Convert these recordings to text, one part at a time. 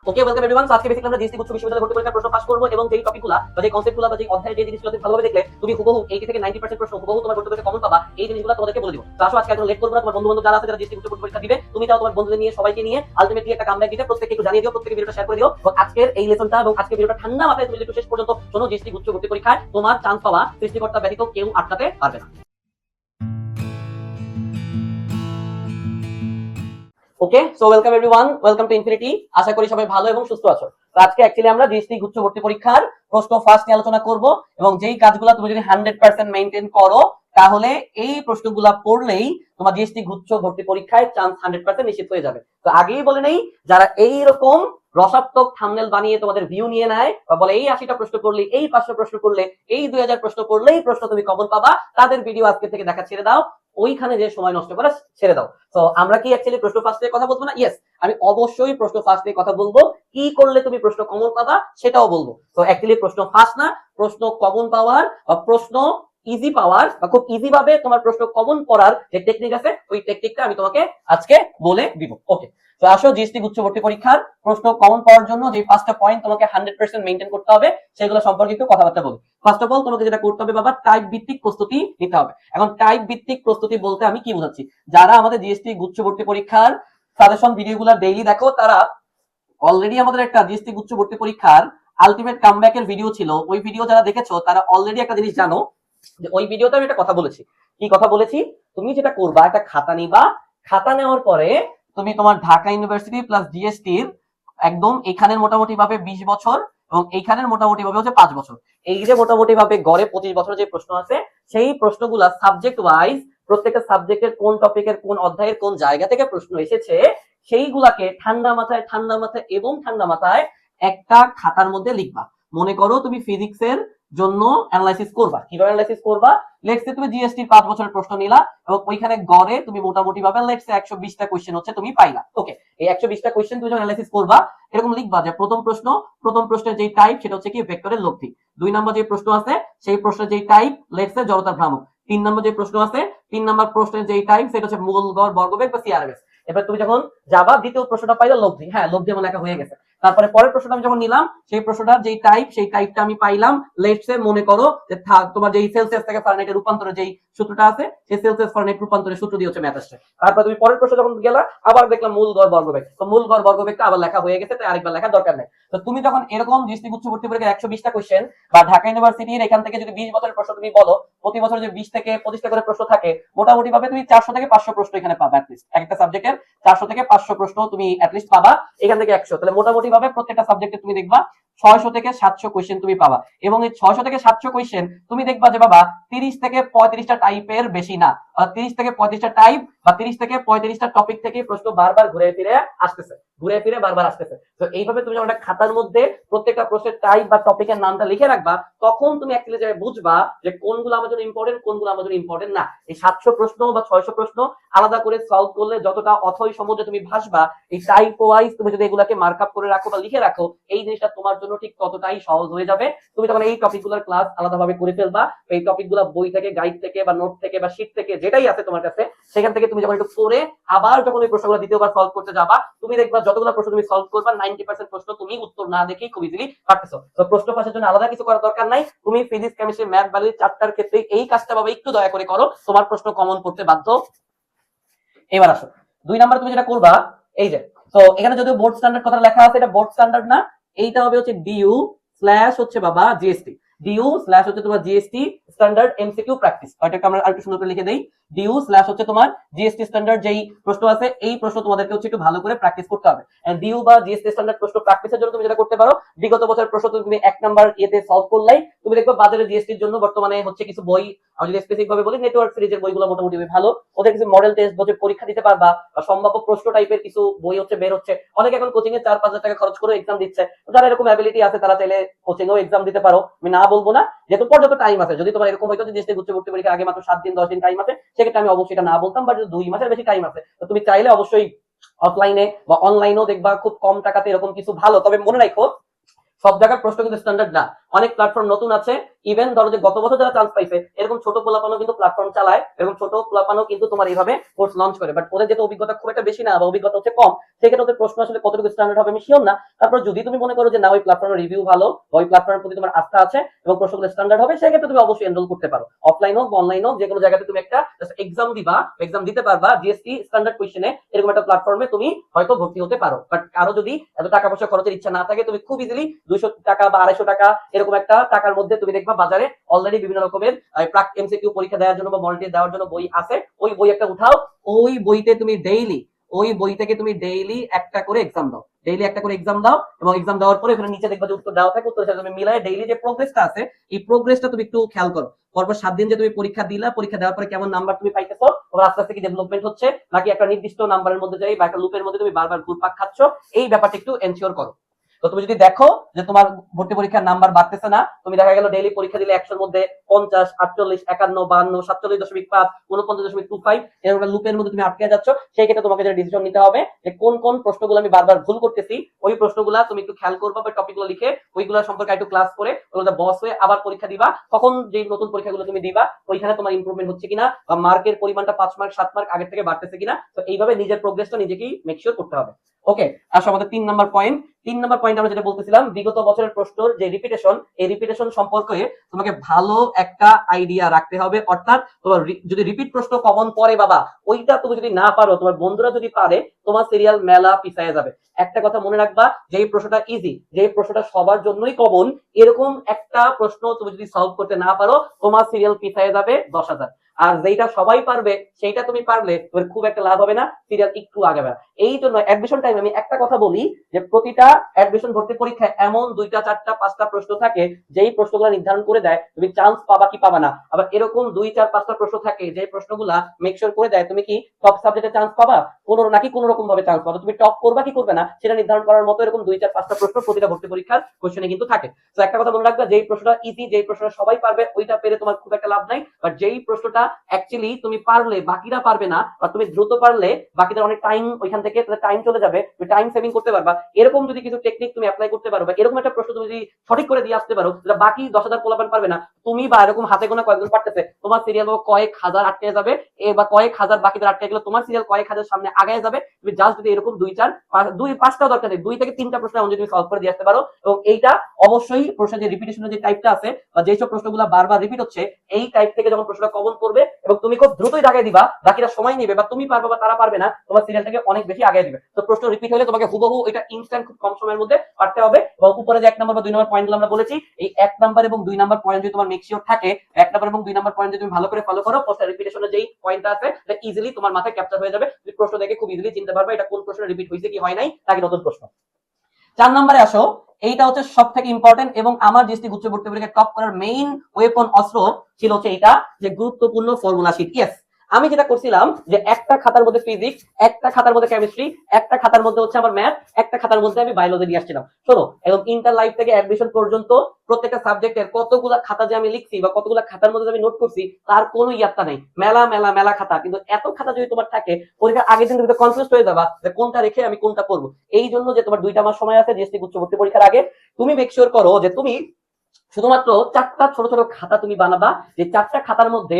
ওকে, welcome everyone. আজকে basically আমরা GST গুচ্ছ বিশ্ববিদ্যালয়ে ভর্তি পরীক্ষার প্রশ্ন পাস করব এবং যেই টপিকগুলো বা যেই কনসেপ্টগুলো বা যেই অধ্যায়ে যে জিনিসগুলো তুমি ভালোভাবে দেখলে তুমি হুবহু 80 থেকে 90% প্রশ্ন হুবহু তোমার ভর্তি পরীক্ষায় কমন পাবা, এই জিনিসগুলো তোমাদেরকে বলে দিব। তো আসো আজকে একদম লেট করব না, তোমার বন্ধু বান্ধব যারা আছে যারা জিএসটি গুচ্ছ পরীক্ষা দিবে, তুমি তাও তোমার বন্ধুদের নিয়ে সবাইকে নিয়ে আলটিমেটলি একটা কামব্যাক দিতে প্রত্যেককে একটু জানিয়ে দিও, প্রত্যেককে ভিডিওটা শেয়ার করে দিও। এবং আজকের এই লেসনটা এবং আজকের ভিডিওটা ঠান্ডা মাথায় তুমি একটু শেষ পর্যন্ত শোনো, জিএসটি গুচ্ছ ভর্তি পরীক্ষায় তোমার চান্স পাওয়া সৃষ্টিকর্তা ব্যতীত কেউ আটকাতে পারবে না। Okay, so welcome everyone, welcome to Infinity. আশা করি সবাই ভালো এবং সুস্থ আছো। তো আজকে অ্যাকচুয়ালি আমরা জিএসটি গুচ্ছ ভর্তি পরীক্ষার প্রশ্ন ফার্স্ট নিয়ে আলোচনা করব এবং যেই কাজগুলো তুমি যদি 100% মেইনটেইন করো তাহলে এই প্রশ্নগুলো পড়লেই তোমার জিএসটি গুচ্ছ ভর্তি পরীক্ষায় চান্স 100% নিশ্চিত হয়ে যাবে। তো আগেই বলে নেই, যারা এই রকম রসাত্মক থাম্বনেল বানিয়ে তোমাদের ভিউ নিয়ে নেয় বা বলে এই 80টা প্রশ্ন করলে, এই 500 প্রশ্ন করলে, এই 2000 প্রশ্ন করলেই প্রশ্ন তুমি কমন পাবা, তাদের ভিডিও আজকে থেকে দেখা ছেড়ে দাও, ওইখানে যে সময় নষ্ট করে ছেড়ে দাও। তো আমরা কি অ্যাকচুয়ালি প্রশ্ন ফার্স্টে কথা বলবো না? ইয়েস, আমি অবশ্যই প্রশ্ন ফার্স্টে কথা বলবো। কি করলে তুমি প্রশ্ন কমন পাবা সেটাও বলবো। তো অ্যাকচুয়ালি প্রশ্ন ফার্স্ট না, প্রশ্ন কমন পাওয়ার বা প্রশ্ন ইজি পাওয়ার বা খুব ইজি ভাবে তোমার প্রশ্ন কমন করার যে টেকনিক আছে, ওই টেকনিকটা আমি তোমাকে আজকে বলে দিব। ওকে, তো আসো জিএসটি গুচ্ছ ভর্তি পরীক্ষার প্রশ্ন কমন পাওয়ার জন্য যে 5টা পয়েন্ট তোমাকে 100% মেইনটেইন করতে হবে সেগুলো সম্পর্কে একটু কথাবার্তা বলি। ফার্স্ট অফ অল তোমাকে যেটা করতে হবে বাবা, টাইপ ভিত্তিক প্রস্তুতি নিতে হবে। এখন টাইপ ভিত্তিক প্রস্তুতি বলতে আমি কি বোঝাচ্ছি, যারা আমাদের জিএসটি গুচ্ছ ভর্তি পরীক্ষার সাজেশন ভিডিওগুলো ডেইলি দেখো, তারা অলরেডি আমাদের একটা জিএসটি গুচ্ছ ভর্তি পরীক্ষার আলটিমেট কামব্যাকের ভিডিও ছিল, ওই ভিডিও যারা দেখেছো তারা অলরেডি একটা জিনিস জানো যে ওই ভিডিওতে আমি একটা কথা বলেছি। কি কথা বলেছি? তুমি যেটা করবা, একটা খাতা নিবা, খাতা নেওয়ার পরে তুমি তোমার ঢাকা ইউনিভার্সিটি প্লাস জিএসটির একদম এখানের মোটামুটি ভাবে 20 বছর এবং এইখানের মোটামুটি ভাবে হচ্ছে 5 বছর, এই যে মোটামুটি ভাবে গড়ে 25 বছর যে প্রশ্ন আছে, সেই প্রশ্নগুলা সাবজেক্ট ওয়াইজ প্রত্যেকটা সাবজেক্টের কোন টপিকের কোন অধ্যায়ের কোন জায়গা থেকে প্রশ্ন এসেছে সেইগুলাকে ঠান্ডা মাথায় এবং ঠান্ডা মাথায় একটা খাতার মধ্যে লিখবা। মনে করো তুমি ফিজিক্সের জন্য অ্যানালাইসিস করবা, কিভাবে অ্যানালাইসিস করবা? লেটস সে তুমি জিএসটি 5 বছরের প্রশ্ন নিলা এবং ওইখানে গড়ে তুমি মোটামুটি ভাবে লেটস সে 120টা কোশ্চেন হচ্ছে তুমি পাইলা। ওকে, এই 120টা কোশ্চেন তুমি যখন অ্যানালাইসিস করবা, এরকম লিখবা যে প্রথম প্রশ্নের যেই টাইপ সেটা হচ্ছে কি ভেক্টরের লব্ধি, 2 নম্বর যে প্রশ্ন আছে সেই প্রশ্নের যেই টাইপ লেটস সে জড়তার ভ্রামক, 3 নম্বর যে প্রশ্ন আছে 3 নম্বর প্রশ্নের যেই টাইপ সেটা হচ্ছে মূল গড় বর্গবেগ বা সিআরএমএস। এবার তুমি যখন যাবা দ্বিতীয় প্রশ্নটা পাইলা লব্ধি, হ্যাঁ লব্ধি আমার লেখা হয়ে গেছে। তারপরে পরের প্রশ্নটা আমি যখন নিলাম, সেই প্রশ্নটার যেই টাইপ সেই টাইপটা আমি পাইলাম লেটস সে মনে করো যে তোমার যেই সেলসিয়াস থেকে ফারেনহাইটের রূপান্তরের যেই সূত্রটা আছে সেই সেলসিয়াস ফারেনহাইট রূপান্তরের সূত্র দিয়ে হচ্ছে ম্যাথ আসছে। তারপর তুমি পরের প্রশ্ন যখন গেলা আবার দেখলাম মূল গড় বর্গবেগ, তো মূল গড় বর্গবেগটা আবার লেখা হয়ে গেছে, তাই আরেকবার লেখার দরকার নেই। তো তুমি যখন এরকম জিএসটি গুচ্ছ ভর্তি পরীক্ষার 120টা কোশ্চেন বা ঢাকা ইউনিভার্সিটির এখান থেকে যদি 20 বছরের প্রশ্ন তুমি বলো, প্রতি বছর যে 20 থেকে 25টা করে প্রশ্ন থাকে, মোটামুটি ভাবে তুমি 400 থেকে 500 প্রশ্ন এখানে পাবা অ্যাটলিস্ট। একটা সাবজেক্টের 400 থেকে 500 প্রশ্ন তুমি অ্যাটলিস্ট পাবা, এখান থেকে 100, তাহলে মোটামুটি ভাবে প্রত্যেকটা সাবজেক্টে তুমি দেখবা 600 থেকে 700 কোশ্চেন তুমি পাবা। এবং এই 600 থেকে 700 কোশ্চেন তুমি দেখবা যে বাবা 30 থেকে 35টা টাইপের বেশি না, 30 থেকে 35টা টাইপ বা 30 থেকে 35টা টপিক থেকে প্রশ্ন বারবার ঘুরে ফিরে বারবার আসতেছে। তো এইভাবে তুমি যখন একটা খাতার মধ্যে প্রত্যেকটা প্রশ্নের টাইপ বা টপিকের নামটা লিখে রাখবা, তখন তুমি অ্যাকচুয়ালি যে বুঝবা যে কোনগুলো আমার জন্য ইম্পর্টেন্ট, কোনগুলো আমার জন্য ইম্পর্টেন্ট না। এই 700 প্রশ্ন বা 600 প্রশ্ন আলাদা করে সলভ করলে যতটা অথই সমুদ্রে তুমি ভাসবা, এই টাইপ ওয়াইজ তুমি যদি এগুলাকে মার্কআপ করে রাখো বা লিখে রাখো, এই জিনিসটা তোমার জন্য ঠিক ততটাই সহজ হয়ে যাবে। তুমি তখন এই টপিকগুলোর ক্লাস আলাদাভাবে করে ফেলবা, এই টপিকগুলো বই থেকে, গাইড থেকে বা নোট থেকে বা শীট থেকে যেটাই আছে তোমার কাছে, সেখান থেকে তুমি যখন একটু পড়ে আবার যখন এই প্রশ্নগুলো দ্বিতীয়বার সলভ করতে যাবা, তুমি দেখবা যতগুলো প্রশ্ন তুমি সলভ করবা 90% প্রশ্ন তুমি উত্তর না দেখেই খুব ইজিলি পারতেছো। তো প্রশ্ন ফাঁসের জন্য আলাদা কিছু করার দরকার নাই, তুমি ফিজিক্স, কেমিস্ট্রি, ম্যাথ, বায়োলজি 4টার ক্ষেত্রে এই কাজটা ভাবে একটু দয়া করে করো, তোমার প্রশ্ন কমন করতে বাধ্য। এবার আসো 2 নাম্বার, তুমি যেটা করবা এই যে, তো এখানে যদিও বোর্ড স্ট্যান্ডার্ড কথা লেখা আছে, এটা বোর্ড স্ট্যান্ডার্ড না, এইটা হবে হচ্ছে ডিইউ স্ল্যাশ হচ্ছে বাবা জিএসটি, ডিইউ স্ল্যাশ হচ্ছে তোমার জিএসটি স্ট্যান্ডার্ড এমসিকিউ প্র্যাকটিস। এটাকে আমরা আরেকটু সুন্দর করে লিখে দেই, ডিইউ স্ল্যাশ হচ্ছে তোমার জিএসটি স্ট্যান্ডার্ড যেই প্রশ্ন আছে এই প্রশ্ন তোমাদেরকে হচ্ছে একটু ভালো করে প্র্যাকটিস করতে হবে। ডিইউ বা জিএসটি স্ট্যান্ডার্ড প্রশ্ন প্র্যাকটিসের জন্য তুমি যেটা করতে পারো, বিগত বছর প্রশ্ন তুমি 1 নাম্বার ইয়েতে সলভ করলাই, তুমি দেখবে বাজারে জিএসটির জন্য বর্তমানে হচ্ছে কিছু বই, আমি যদি স্পেসিফিক ভাবে বলি নেটওয়ার্ক সিরিজের বইগুলো মোটামুটি ভালো, ওদের কিছু মডেল টেস্ট বসে পরীক্ষা দিতে পারবা বা সম্ভাব্য প্রশ্ন টাইপের কিছু বই হচ্ছে বের হচ্ছে। অনেকে এখন কোচিং এ 4-5 হাজার টাকা খরচ করে এক্সাম দিচ্ছে, যারা এরকম অ্যাবিলিটি আছে তারা চাইলে কোচিং এও এক্সাম দিতে পারো, আমি না বলবো না, যেহেতু পর্যাপ্ত টাইম আছে। যদি তোমার এরকম হয়তো যে জিএসটি গুচ্ছ ভর্তি পরীক্ষার আগে মাত্র 7 দিন 10 দিন টাইম আছে, সেক্ষেত্রে আমি অবশ্যই এটা না বলতাম, বাট 2 মাসের বেশি টাইম আছে তো তুমি চাইলে অবশ্যই অফলাইনে বা অনলাইনেও দেখবা খুব কম টাকাতে এরকম কিছু ভালো। তবে মনে রাখো সব জায়গার প্রশ্ন কিন্তু স্ট্যান্ডার্ড না, অনেক প্ল্যাটফর্ম নতুন আছে, ইভেন ধরো যে গত বছর যারা চান্স পাইছে এরকম ছোট পোলাপানও কিন্তু প্ল্যাটফর্ম চালায়, এরকম ছোট পোলাপানও কিন্তু তোমার এইভাবে কোর্স লঞ্চ করে, বাট ওদের যেটা অভিজ্ঞতা খুব একটা বেশি না বা অভিজ্ঞতা হচ্ছে কম, সেক্ষেত্রে ওদের প্রশ্ন আসলে কতটুকু স্ট্যান্ডার্ড হবে আমি শিওর না। তারপর যদি তুমি মনে করো যে না ওই প্ল্যাটফর্মের রিভিউ ভালো, ওই প্ল্যাটফর্মের প্রতি তোমার আস্থা আছে এবং প্রশ্নগুলো স্ট্যান্ডার্ড হবে, সেক্ষেত্রে তুমি অবশ্যই এনরোল করতে পারো। অফলাইন হোক অনলাইন হোক যে কোনো জায়গাতে তুমি একটা এক্সাম দিবা, এক্সাম দিতে পারবা জিএসটি স্ট্যান্ডার্ড কোয়েশ্চেনে, এরকম একটা প্ল্যাটফর্মে তুমি হয়তো ভর্তি হতে পারো। বাট কারো যদি এত টাকা পয়সা খরচের ইচ্ছা না থাকে, তুমি খুব ইজিলি 200 টাকা বা 250 টাকা এরকম একটা টাকার মধ্যে তুমি দেখবা বাজারে অলরেডি বিভিন্ন রকমের প্রাক এমসিকিউ পরীক্ষা দেওয়ার জন্য বা মডেল দেওয়ার জন্য বই আছে। ওই বই একটা উঠাও, ওই বইতে তুমি ডেইলি, ওই বই থেকে তুমি ডেইলি একটা করে এক্সাম দাও, ডেইলি একটা করে এক্সাম দাও, এবং এক্সাম দেওয়ার পরে এখানে নিচে দেখবা যে উত্তর দেওয়া থাকে, উত্তরের সাথে তুমি মিলাই ডেইলি যে প্রোগ্রেসটা আছে এই প্রোগ্রেসটা তুমি একটু খেয়াল করো। পরপর 7 দিন যে তুমি পরীক্ষা দিলা, পরীক্ষা দেওয়ার পরে কেমন নাম্বার তুমি পাইতেছো, তোমার আস্তে আস্তে কি ডেভেলপমেন্ট হচ্ছে নাকি একটা নির্দিষ্ট নাম্বারের মধ্যে যাই বা একটা লুপের মধ্যে তুমি বারবার ঘুরপাক খাচ্ছ, এই ব্যাপারটা একটু এনশিওর করো। তো তুমি যদি দেখো যে তোমার ভর্তি পরীক্ষার নাম্বার বাড়তেছে না, তুমি দেখা গেল ডেইলি পরীক্ষা দিলে 100-এর মধ্যে 50, 48, 51, 52, 47.5, 49.25 এরকম লুপের মধ্যে তুমি আটকে যাচ্ছ, সেই ক্ষেত্রে তোমাকে যে ডিসিশন নিতে হবে যে কোন কোন প্রশ্নগুলো আমি বারবার ভুল করতেছি, ওই প্রশ্নগুলো তুমি একটু খেয়াল করবা বা টপিকগুলো লিখে ওইগুলো সম্পর্কে একটু ক্লাস করে ওগুলো বস হয়ে আবার পরীক্ষা দিবা। তখন যে নতুন পরীক্ষাগুলো তুমি দিবা ওইখানে তোমার ইমপ্রুভমেন্ট হচ্ছে কিনা বা মার্কের পরিমাণটা 5 মার্ক 7 মার্ক আগের থেকে বাড়তেছে কিনা, তো এইভাবে নিজের প্রোগ্রেসটা নিজেকেই মেক শিওর করতে হবে। ওকে, আসো আমাদের 3 নম্বর পয়েন্ট। 3 নম্বর পয়েন্ট আমরা যেটা বলতেছিলাম বিগত বছরের প্রশ্নের যে রিপিটেশন, এই রিপিটেশন সম্পর্কে তোমাকে ভালো একটা আইডিয়া রাখতে হবে। অর্থাৎ তোমার যদি রিপিট প্রশ্ন কমন পড়ে বাবা, ওইটা তুমি যদি না পারো, তোমার বন্ধুরা যদি পারে, তোমার সিরিয়াল মেলা পিছায় যাবে। একটা কথা মনে রাখবা, যে প্রশ্নটা ইজি, যে প্রশ্নটা সবার জন্যই কমন, এরকম একটা প্রশ্ন তুমি যদি সলভ করতে না পারো, তোমার সিরিয়াল পিছায় যাবে 10,000। আর যেটা সবাই পারবে সেইটা তুমি পারলে তোমার খুব একটা লাভ হবে না, সিরিয়াল একটু আগাবে। এই জন্য অ্যাডমিশন টাইমে আমি একটা কথা বলি যে প্রতিটা অ্যাডমিশন ভর্তি পরীক্ষায় এমন 2টা 4টা 5টা প্রশ্ন থাকে যেই প্রশ্নগুলো নির্ধারণ করে দেয় তুমি চান্স পাবা কি পাবা না। আবার এরকম 2, 4, 5টা প্রশ্ন থাকে যে প্রশ্নগুলা মেকশোর করে দেয় তুমি কি টপ সাবজেক্টে চান্স পাবা কোন নাকি কোন রকম ভাবে চান্স পাবা, তুমি টপ করবা কি করবে না সেটা নির্ধারণ করার মতো এরকম 2, 4, 5টা প্রশ্ন প্রতিটা ভর্তি পরীক্ষার কোশ্চেনে কিন্তু থাকে। তো একটা কথা মনে রাখবা, যেই প্রশ্নটা ইজি, যেই প্রশ্নটা সবাই পারবে, ওইটা পেরে তোমার খুব একটা লাভ নাই। বাট যেই প্রশ্নটা অ্যাকচুয়ালি তুমি পারলে বাকিরা পারবে না, বা তুমি দ্রুত পারলে বাকিদের অনেক টাইম ওইখান থেকে টাইম চলে যাবে, তুমি টাইম সেভিং করতে পারবা, এরকম যদি কিছু টেকনিক তুমি অ্যাপ্লাই করতে পারো বা এরকম একটা প্রশ্ন তুমি যদি সঠিক করে দিয়ে আসতে পারো যেটা বাকি 10,000 পোলাপান পারবে না, তুমি বা এরকম হাতে গোনা কয়েকজন পারতেছে, তোমার সিরিয়াল কয়েক হাজার আটকে যাবে, বা কয়েক হাজার বাকিদের আটকে গেলে তোমার সিরিয়াল কয়েক হাজার সামনে আগায় যাবে। তুমি জাস্ট যদি এরকম 2, 4, 5টাও দরকার নেই, 2 থেকে 3টা প্রশ্ন এমন যদি তুমি সলভ করে দিয়ে আসতে পারো, এবং এইটা অবশ্যই প্রশ্নের যে রিপিটেশনের যে টাইপটা আছে বা যেসব প্রশ্নগুলো বারবার রিপিট হচ্ছে, এই টাইপ থেকে যখন প্রশ্নটা কমন করবে এবং তুমি খুব দ্রুতই দাগায় দিবা, বাকিরা সময় নেবে বা তুমি পারবে বা তারা পারবে না, তোমার সিরিয়ালটাকে অনেক বেশি আগায় দিবে। তো প্রশ্ন রিপিট হলে তোমাকে হুবহু এটা ইনস্ট্যান্ট খুব কম সময়ের মধ্যে পারতে হবে। এবং উপরে যে 1 নম্বর বা 2 নম্বর পয়েন্টগুলো আমরা বলেছি, এই 1 নম্বর এবং 2 নম্বর পয়েন্ট যদি তোমার মেক শিওর থাকে, 1 নম্বর এবং 2 নম্বর পয়েন্ট যদি তুমি ভালো করে ফলো করো, প্রশ্নের রিপিটেশনের যেই পয়েন্টটা আছে এটা ইজিলি তোমার মাথায় ক্যাপচার হয়ে যাবে, তুমি প্রশ্ন দেখে খুব ইজিলি চিনতে পারবে এটা কোন প্রশ্ন রিপিট হয়েছে কি হয় নাই নাকি নতুন প্রশ্ন। 4 নম্বরে আসো, এইটা হচ্ছে সব থেকে ইম্পর্টেন্ট এবং আমার দৃষ্টি গুচ্ছ ভর্তি পরীক্ষা টপ করার মেইন ওয়েপন অস্ত্র ছিল হচ্ছে এইটা, যে গুরুত্বপূর্ণ ফর্মুলা শিট। ইয়েস, আমি যেটা করছিলাম যে একটা খাতার মধ্যে ফিজিক্স, একটা খাতার মধ্যে কেমিস্ট্রি, একটা খাতার মধ্যে হচ্ছে আমার ম্যাথ, একটা খাতার মধ্যে আমি বায়োলজি নিয়ে আসছিলাম। শোনো, এবং ইন্টার লাইফ থেকে অ্যাডমিশন পর্যন্ত প্রত্যেকটা সাবজেক্টের কতগুলা খাতা যে আমি লিখছি বা কতগুলা খাতার মধ্যে আমি নোট করছি তার কোনো ইয়াত্তা নেই, মেলা মেলা মেলা খাতা। কিন্তু এত খাতা যদি তোমার থাকে, পরীক্ষার আগের দিন তুমি কনফিউজ হয়ে যাবা যে কোনটা রেখে আমি কোনটা পড়বো। এই জন্য যে তোমার 2টা মাস সময় আছে জিএসটি উচ্চ ভর্তি পরীক্ষার আগে, তুমি মেক শিওর করো যে তুমি শুধুমাত্র 4টা ছোট ছোট খাতা তুমি বানাবা, যে 4টা খাতার মধ্যে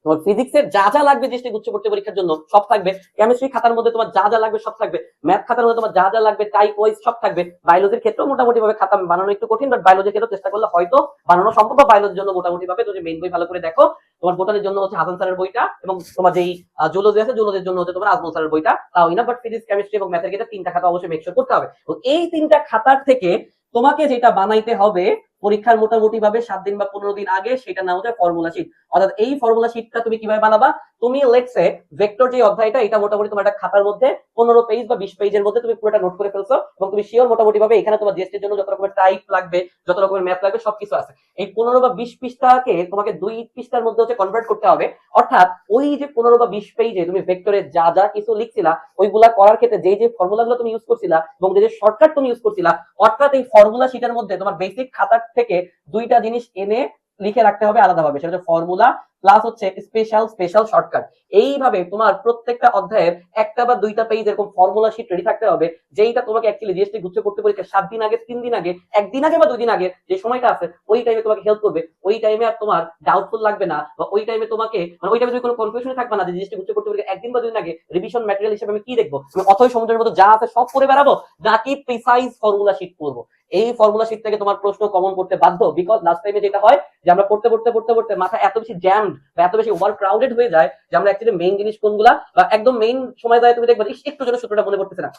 তোমার ফিজিক্সের যা যা লাগবে দৃষ্টি উচ্চ ভর্তি পরীক্ষার জন্য সব থাকবে, কেমিস্ট্রি খাতার মধ্যে তোমার যা যা লাগবে সব থাকবে, ম্যাথ খাতার মধ্যে তোমার যা যা লাগবে টাইপ ওয়াইজ সব থাকবে, বায়োলজির ক্ষেত্রেও মোটামুটি ভাবে খাতা বানানো একটু কঠিন, বাট বায়োলজির ক্ষেত্রে চেষ্টা করলে হয়তো বানানো সম্ভব, বা বায়োলজির জন্য মোটামুটি ভাবে তুমি মেইন বই ভালো করে দেখো। তোমার বোটানির জন্য হচ্ছে হাসান স্যারের বইটা, এবং তোমার যেই জুলজি আছে জুলজির জন্য হচ্ছে তোমার আজমল স্যারের বইটা, তাও না, বাট ফিজিক্স কেমিস্ট্রি এবং ম্যাথের ক্ষেত্রে 3টা খাতা অবশ্যই মেক শিওর করতে হবে। এই 3টা খাতার থেকে তোমাকে যেটা বানাইতে হবে পরীক্ষার মোটামুটি ভাবে 7 দিন বা 15 দিন আগে, সেটা নাম হচ্ছে ফর্মুলা শিট। অর্থাৎ এই ফর্মুলা শিটটা তুমি কিভাবে বানাবা, তুমি লেটস সে ভেক্টর যে অধ্যায়টা, এটা মোটামুটি তোমার একটা খাতার মধ্যে 15 পেজ বা 20 পেজের মধ্যে তুমি পুরোটা নোট করে ফেলছো, এবং তুমি শিওর মোটামুটি ভাবে এখানে তোমার জিএসটির জন্য যত রকমের টাইপ লাগবে, যত রকমের ম্যাথ লাগবে সবকিছু আছে। এই 15 বা 20 পৃষ্ঠাকে তোমাকে 2 পৃষ্ঠার মধ্যে হচ্ছে কনভার্ট করতে হবে। অর্থাৎ ওই যে 15 বা 20 পেজে তুমি ভেক্টরে যা যা কিছু লিখছিলা, ওইগুলা করার ক্ষেত্রে যে যে ফর্মুলাগুলো তুমি ইউজ করছিলা এবং যে যে শর্টকাট তুমি ইউজ করছিলা, অর্থাৎ এই ফর্মুলা শিটের মধ্যে তোমার বেসিক খাতা থেকে 2টা জিনিস এনে লিখে রাখতে হবে আলাদাভাবে, সেটা হচ্ছে ফর্মুলা প্লাস হচ্ছে স্পেশাল শর্টকাট। এইভাবে তোমার প্রত্যেকটা অধ্যায়ের একটা বা দুইটা পেজ এরকম ফর্মুলা শিট রেডি থাকতে হবে, যেইটা তোমাকে অ্যাকচুয়ালি জিএসটি গুচ্ছ পড়তে পরীক্ষা 7 দিন আগে, 3 দিন আগে, 1 দিন আগে বা 2 দিন আগে যে সময়টা আছে ওই টাইমে তোমাকে হেল্প করবে। ওই টাইমে আর তোমার ডাউটফুল লাগবে না, বা ওই টাইমে তোমাকে মানে ওই টাইমে তুমি কোনো কনফিউশনে থাকবে না যে জিএসটি গুচ্ছ পড়তে পরীক্ষা 1 দিন বা 2 দিন আগে রিভিশন ম্যাটেরিয়াল হিসেবে আমি কি দেখবো, আমি অথই সমুদ্রের মতো যা আছে সব পড়ে বেড়াবো নাকি প্রিসাইজ ফর্মুলা শিট পড়বো। এই ফর্মুলা শিট থেকে তোমার প্রশ্ন কমন করতে বাধ্য, বিকজ লাস্ট টাইমে যেটা হয় যে আমরা পড়তে মাথা এত বেশি জ্যামড বা এত বেশি ওভার ক্রাউডেড হয়ে যায় যে আমরা অ্যাকচুয়ালি মেইন জিনিস কোনগুলা বা একদম মেইন সময় যায় তুমি দেখবা একটু যেন সূত্রটা মনে পড়তেছে না,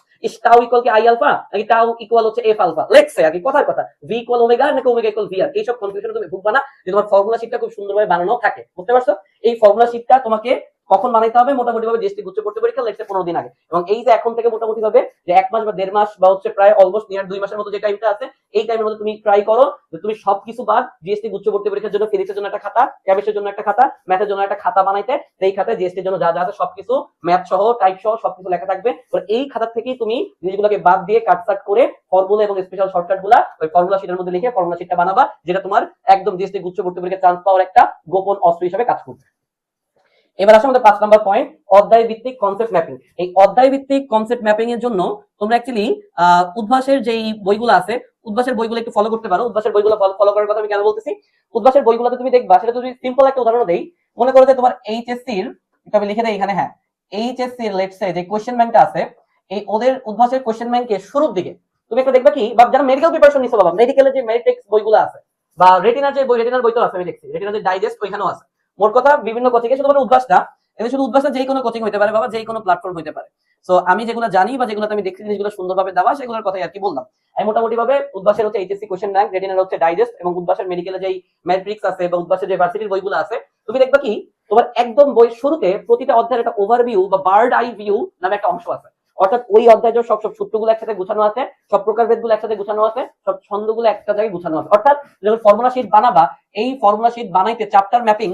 টাউ ইকুয়াল কি আই আলফা নাকি টাউ ইকুয়াল হচ্ছে এফ আলফা, লেটস সে আর কি কথার কথা ভি ইকুয়াল ওমেগা নাকি ওমেগা ইকুয়াল ভি আর, এইসব কনফিউশনে তুমি ভুগবা না যে তোমার ফর্মুলা শিটটা খুব সুন্দরভাবে বানানো থাকে, বুঝতে পারছো? এই ফর্মুলা শিটটা তোমাকে কখন বানাইতে হবে, মোটামুটি ভাবে জিএসটি গুচ্ছ পড়তে পরীক্ষা লেটস সে 15 দিন আগে, এবং এই যে এখন থেকে মোটামুটি ভাবে যে 1 মাস বা 1.5 মাস বা হচ্ছে প্রায় অলমোস্ট নিয়ার 2 মাসের মতো যে টাইমটা আছে, এই টাইমের মধ্যে তুমি ট্রাই করো যে তুমি সবকিছু বাদ জিএসটি গুচ্ছ পড়তে পরীক্ষার জন্য ফিজিক্সের জন্য একটা খাতা, কেমিস্ট্রির জন্য একটা খাতা, ম্যাথের জন্য একটা খাতা বানাইতে, সেই খাতায় জিএসটির জন্য যা যা আছে সবকিছু ম্যাথ সহ টাইপ সহ সবকিছু লেখা থাকবে। তো এই খাতা থেকেই তুমি জিনিসগুলোকে বাদ দিয়ে কাটসাট করে ফর্মুলা এবং স্পেশাল শর্টকাট গুলা ওই ফর্মুলা শিটের মধ্যে লিখে ফর্মুলা শিটটা বানাবা, যেটা তোমার একদম জিএসটি গুচ্ছ পড়তে পরীক্ষার চান্স পাওয়ার একটা গোপন অস্ত্র হিসেবে কাজ করবে। এবার আসলে আমাদের 5 নাম্বার পয়েন্ট, অধ্যায় ভিত্তিক কনসেপ্ট ম্যাপিং। এই অধ্যায় ভিত্তিক কনসেপ্ট ম্যাপিং এর জন্য তোমরা অ্যাকচুয়ালি উদ্ভাসের যেই বইগুলো আছে, উদ্ভাসের বইগুলো একটু ফলো করতে পারো। উদ্ভাসের বইগুলো ফলো করার কথা আমি কেন বলতেছি, উদ্ভাসের বইগুলোতে তুমি দেখবা, সেটা যদি সিম্পল একটা উদাহরণ দেই, মনে করো যে তোমার এইচএসসি এর, এটা আমি লিখে দেই এখানে, হ্যাঁ এইচএসসি এর লেটস সে যে কোশ্চেন ব্যাংকটা আছে, এই ওদের উদ্ভাসের কোশ্চেন ব্যাংকের শুরুর দিকে তুমি একটা দেখবা কি, বা যারা মেডিকেল প্রিপারেশন নিছো বাবা, মেডিকেলের যে মেডিটেক্স বইগুলো আছে বা রেটিনার যে বই, রেটিনার বই তো আছে, আমি দেখছি রেটিনার যে ডাইজেস্ট ওইখানেও আছে। মোট কথা বিভিন্ন কোচিং এ শুধু মানে উদ্ভাসটা, এটা শুধু উদ্ভাসটা যেই কোনো কোচিং হতে পারে বাবা, যেই কোনো প্ল্যাটফর্ম হতে পারে। সো আমি যেগুলো জানি বা যেগুলো আমি দেখছি জিনিসগুলো সুন্দরভাবে দেওয়া, সেগুলোর কথাই আর কি বললাম। আমি মোটামুটি ভাবে উদ্ভাসের হচ্ছে এইচএসসি কোশ্চেন ব্যাংক, রেটিনার হচ্ছে ডাইজেস্ট, এবং উদ্ভাসের মেডিকেলের যেই ম্যাট্রিক্স আছে বা উদ্ভাসের যে ভার্সিটির বইগুলো আছে, তুমি দেখবা কি তোমার একদম বই শুরুতে প্রতিটা অধ্যায়ের একটা ওভারভিউ বা বার্ড আই ভিউ নামে একটা অংশ আছে। অর্থাৎ ওই অধ্যায় সব সব সূত্রগুলো একসাথে গুছানো আছে, সব প্রকারভেদগুলো একসাথে গুছানো আছে, সব ছন্দগুলো একটা জায়গায় গুছানো আছে। অর্থাৎ যখন ফর্মুলা শিট বানাবা, এই ফর্মুলা শিট বানাইতে চ্যাপ্টার ম্যাপিং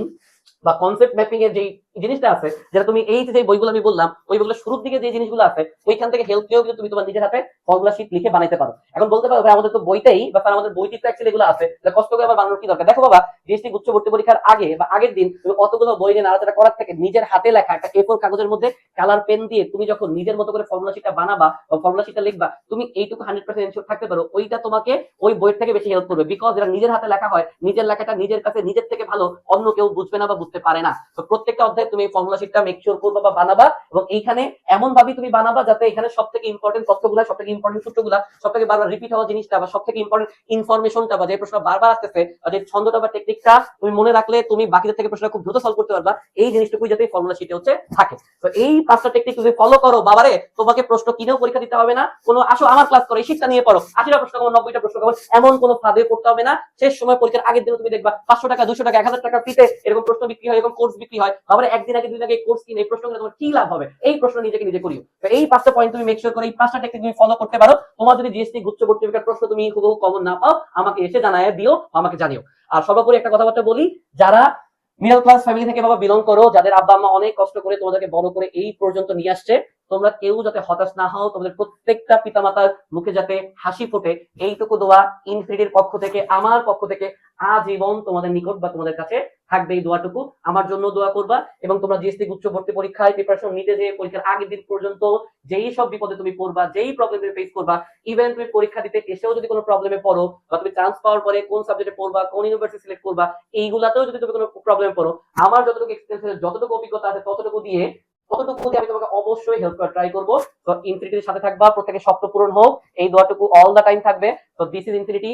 বা কনসেপ্ট ম্যাপিং এর যে জিনিসটা আছে, যেটা তুমি এই যে বইগুলো আমি বললাম, ওই বইগুলো শুরুর দিকে যে জিনিসগুলো আছে ওইখান থেকে হেল্প নিয়েও কিন্তু তুমি তোমার নিজের হাতে ফর্মুলা শিট লিখে বানাইতে পারো। এখন বলতে পারো ভাই আমাদের তো বইতেই বা স্যার আমাদের বইতে তো অ্যাকচুয়ালি এগুলো আছে, তাহলে কষ্ট করে আবার বানানোর কি দরকার? দেখো বাবা, জিএসটি গুচ্ছ ভর্তি পরীক্ষার আগে বা আগের দিন তুমি অতগুলো বই নিয়ে নাড়াচাড়া করার থেকে নিজের হাতে লেখা একটা A4 কাগজের মধ্যে কালার পেন দিয়ে তুমি যখন নিজের মতো করে ফর্মুলা শিটটা বানাবা বা ফর্মুলা শিটটা লিখবা, তুমি এইটুকু 100% এনশিওর থাকতে পারো ওইটা তোমাকে ওই বইয়ের থেকে বেশি হেল্প করবে, বিকজ এটা নিজের হাতে লেখা হয়, নিজের লেখাটা নিজের কাছে নিজের থেকে ভালো অন্য কেউ বুঝবে না বা বুঝতে পারে না। তো প্রত্যেকটা অধ্যায়ে তুমি ফর্মুলা শিটটা মেক শিওর করবা বা বানাবা, এবং এইখানে এমন ভাবে তুমি বানাবা যাতে এখানে সবথেকে ইম্পর্টেন্ট তথ্যগুলো, সবথেকে ইম্পর্টেন্ট সূত্রগুলো, সবথেকে বারবার রিপিট হওয়া জিনিসটা বা সবথেকে ইম্পর্টেন্ট ইনফরমেশনটা বা যে প্রশ্ন বারবার আসতেছে বা যে ছন্দটা বা টেকনিকটা তুমি মনে রাখলে তুমি বাকিদের থেকে প্রশ্ন খুব দ্রুত সলভ করতে পারবা, এই জিনিসটুকুই যাতে ফর্মুলা শিটে হচ্ছে থাকে। তো এই 5টা টেকনিক যদি ফলো করো বাবারে, তোমাকে প্রশ্ন কিনেও পরীক্ষা দিতে হবে না, কোনো আসো আমার ক্লাস করো এই শিটটা নিয়ে পড়ো, 80টা প্রশ্ন কমন, 90টা প্রশ্ন কমন, এমন কোনো ফাঁদে পড়তে হবে না। শেষ সময় পরীক্ষার আগের দিনে তুমি দেখবা 500 টাকা 200 টাকা 1000 টাকা ফ্রিতে এরকম প্রশ্ন বিক্রি হয়, এরকম কোর্স বিক্রি হয়। বাবারে একদিন আগে 2 দিন আগে কোর্স কিনে এই প্রশ্নগুলো তোমার কি লাভ হবে, এই প্রশ্ন নিজেকে নিজে করিও। তো এই 5টা পয়েন্ট তুমি মেক শিওর করে এই 5টা টেকনিক তুমি ফলো করতে পারো। তোমার যদি জিএসটি গুচ্ছ ভর্তি পরীক্ষার প্রশ্ন তুমি হুবহু কমন না পাও, আমাকে এসে জানায় দিও, আমাকে জানিও। আর সর্বোপরি একটা কথাবার্তা বলি, যারা মিডল ক্লাস ফ্যামিলি থেকে বাবা বিলং করো, যাদের আব্বা আম্মা অনেক কষ্ট করে তোমাদেরকে বড় করে এই পর্যন্ত নিয়ে আসছে, তোমরা কেউ যাতে হতাশ না হও, তোমাদের প্রত্যেকটা পিতামাতার মুখে যাতে হাসি ফোটে, এইটুকু দোয়া ইনফিনিটির পক্ষ থেকে, আমার পক্ষ থেকে আজীবন তোমাদের নিকট বা তোমাদের কাছে থাকবে। এই দোয়াটুকু আমার জন্য দোয়া করবা, এবং তোমরা জিএসটি গুচ্ছ ভর্তি পরীক্ষায় প্রিপারেশন নিতে যে পরীক্ষার আগের দিন পর্যন্ত যেই সব বিপদে তুমি পড়বা, যেই প্রবলেম তুমি ফেস করবা, ইভেন তুমি পরীক্ষা দিতে এসেও যদি কোনো প্রবলেমে পড়ো বা তুমি চান্স পাওয়ার পরে কোন সাবজেক্টে পড়বা, কোন ইউনিভার্সিটি সিলেক্ট করবা, এইগুলাতেও যদি তুমি কোনো প্রবলেমে পড়ো, আমার যতটুকু এক্সপেরিয়েন্স, যতটুকু অভিজ্ঞতা আছে ততটুকু দিয়ে আমি তোমাকে অবশ্যই হেল্প করার ট্রাই করবো। তো ইনফিনিটির সাথে থাকবা, প্রত্যেকের স্বপ্ন পূরণ হোক, এই দোয়াটুকু অল দা টাইম থাকবে। তো দিস ইজ ইনফিনিটি।